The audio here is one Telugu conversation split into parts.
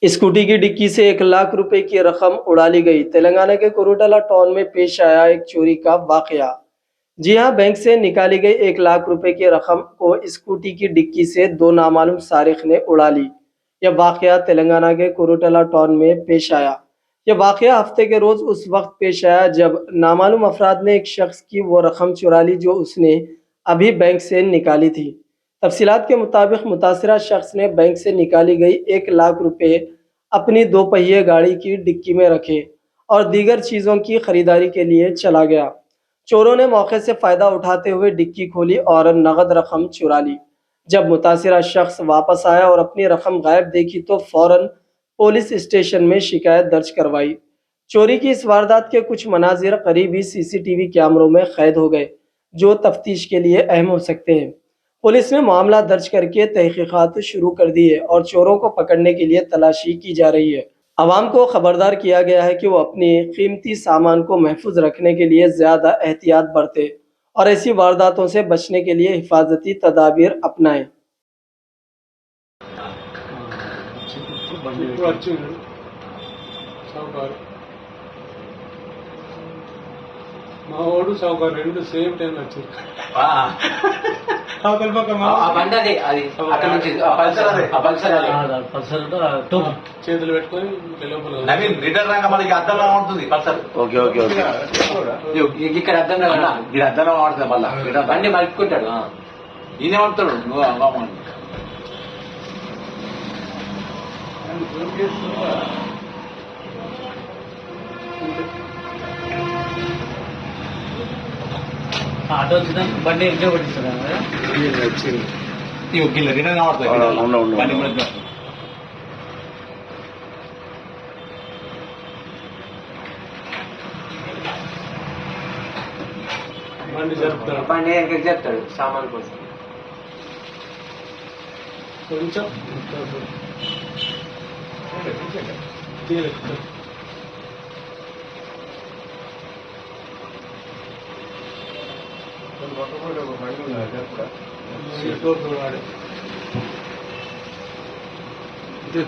स्कूटी की डिक्की से 1 लाख रुपए की रकम उड़ा ली गई। तेलंगाना के कुरुटला टाउन में पेश आया एक चोरी का वाकया। जी हां, बैंक से निकाली गई 1 लाख रुपए की रकम को स्कूटी की डिक्की से दो नामालूम सारिक ने उड़ा ली। यह वाकया तेलंगाना के कुरुटला टाउन में पेश आया। यह वाकया हफ्ते के रोज उस वक्त पेश आया जब नामालूम अफराद ने एक शख्स की वो रकम चुरा ली जो उसने अभी बैंक से निकाली थी। तफसीलात के मुताबिक मुतासिरा शख्स ने बैंक से निकाली गई 1 लाख रुपए अपनी दोपहिया गाड़ी की डिक्की में रखे और दीगर चीज़ों की खरीदारी के लिए चला गया। चोरों ने मौके से फ़ायदा उठाते हुए डिक्की खोली और नगद रकम चुरा ली। जब मुतासिरा शख्स वापस आया और अपनी रकम गायब देखी तो फ़ौरन पुलिस स्टेशन में शिकायत दर्ज करवाई। चोरी की इस वारदात के कुछ मनाजिर करीबी सीसीटीवी कैमरों में कैद हो गए, जो तफ्तीश के लिए अहम हो सकते हैं। पुलिस ने मामला दर्ज करके तहकीकात शुरू कर दी है और चोरों को पकड़ने के लिए तलाशी की जा रही है। आवाम को खबरदार किया गया है कि वो अपनी कीमती सामान को महफूज रखने के लिए ज़्यादा एहतियात बरते और ऐसी वारदातों से बचने के लिए हिफाजती तदाबीर अपनाएं। మా వాడు సౌకర్ రెండు సేమ్ టైం వచ్చారు. అవతల పక్క చేతులు పెట్టుకొని నవీన్ రిటర్న్ రంగా మనకి అర్థం ఉంటుంది పల్సర్. ఓకే ఓకే ఓకే ఇక్కడ అర్థం కదా, ఇది అర్థం వాడుతుంది. మళ్ళా బండి మలుపుకుంటాడు, ఈయనేమంటాడు నువ్వు అమ్మని ఆటో వచ్చిందా బండి ఎగ్జామ్ పట్టిస్తారా రిటర్న్ కావడుతుంది బండి బండి జరుపుతాడు. బండి ఎక్కడికి చెప్తాడు సామాన్ కోసం కొంచెం తీయలేదు.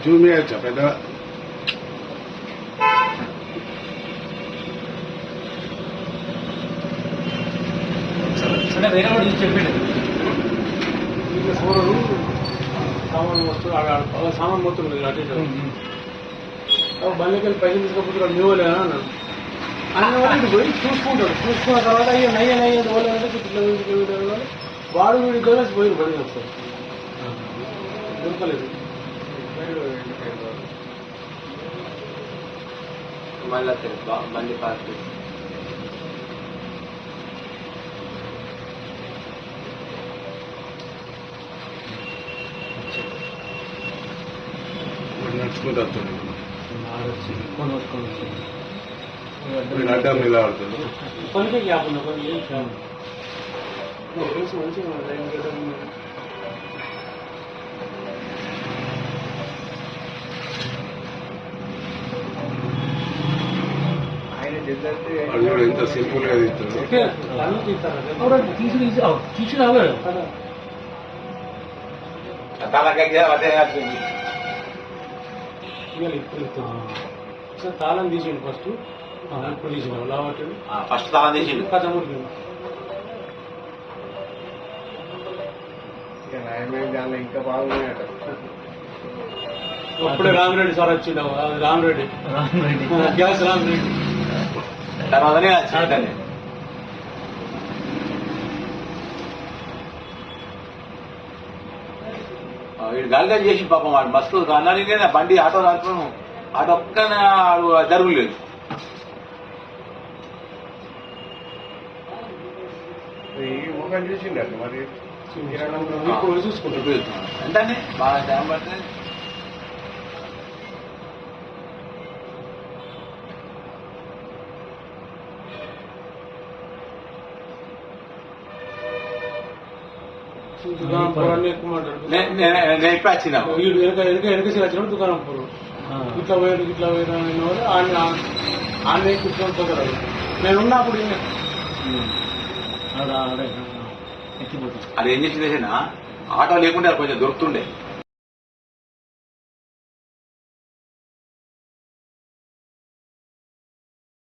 జూమ్ చేయొచ్చా పెద్దగా? అంటే వేరే వాడు చెప్పాడు సోరడు సామాన్ మొత్తం సామాన్ మొత్తం అటు బండికి వెళ్ళి పైసలు తీసుకపోతున్నాడు. మీ వాళ్ళే అన్నాడు. అన్న వాళ్ళు పోయి చూసుకుంటాడు. చూసుకున్న తర్వాత అయ్యో నయ్యది వాళ్ళంటే వాడు వీడి కలిసి పోయి బండి వస్తాడు. దొరకలేదు. మళ్ళీ బండి పార్క్ నడుచుకుంటూ వస్తాడు. కొనుక్కొని వీడు అడ్డం ఇలా ఆడుతాడు. పనికే గ్యాప్ ఉన్నా కొన్ని మంచిగా వాడు కూడా ఎంత సింపుల్ గా తీస్తాడు. తీసి రావాడు. ఇప్పుడు తాళం తీసిండు ఫస్ట్. ఇప్పుడు తీసిన లావాటాడు. ఫస్ట్ తాళం తీసిండు. కథ ముడికి ఇంకా బాగున్నాయట. అప్పుడే రామిరెడ్డి సార్ వచ్చిండు. రామిరెడ్డి గ్యాస్ రామిరెడ్డి తర్వాతనే వచ్చిందని వీడు గాలిగా చేసి పాపం వాడు మస్తు అన్నాడు. బండి ఆటో రాకపోను ఆటో ఒక్క జరుగులేదు. చూసిండ మరి ఇప్పుడు చూసుకుంటాడు. అంటే బాగా టైం పడుతుంది. దుకాణం పొరాన్ని ఎక్కువ మాట్లాడు. నేను ఇప్పుడు వచ్చినా వీడు వెనక వచ్చినప్పుడు దుకాణం పొరు ఇట్లా పోయాడు అన్న వాళ్ళు ఆయన కూర్చొని పోతారు. నేను ఉన్నప్పుడు ఎక్కిపోతాను. అది ఏం చేసింది ఆటో లేకుంటే కొంచెం దొరుకుతుండే.